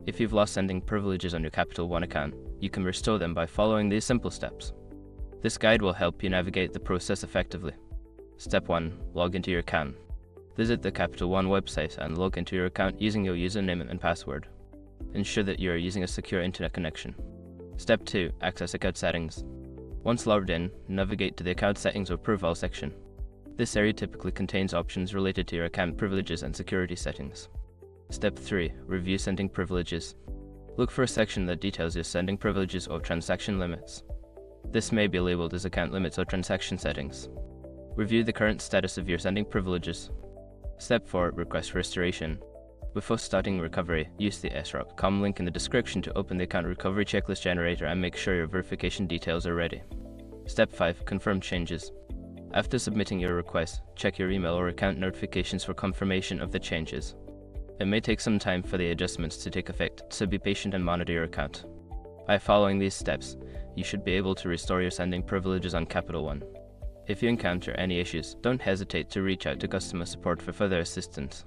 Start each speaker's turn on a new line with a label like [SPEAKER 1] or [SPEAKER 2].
[SPEAKER 1] If you've lost sending privileges on your Capital One account, you can restore them by following these simple steps. This guide will help you navigate the process effectively. Step 1. Log into your account. Visit the Capital One website and log into your account using your username and password. Ensure that you are using a secure internet connection. Step 2. Access account settings. Once logged in, navigate to the account settings or profile section. This area typically contains options related to your account privileges and security settings. Step 3. Review sending privileges. Look for a section that details your sending privileges or transaction limits. This may be labeled as account limits or transaction settings. Review the current status of your sending privileges. Step 4. Request restoration. Before starting recovery, use the sroc.com link in the description to open the account recovery checklist generator and make sure your verification details are ready. Step 5. Confirm changes. After submitting your request, check your email or account notifications for confirmation of the changes. It may take some time for the adjustments to take effect, so be patient and monitor your account. By following these steps, you should be able to restore your sending privileges on Capital One. If you encounter any issues, don't hesitate to reach out to customer support for further assistance.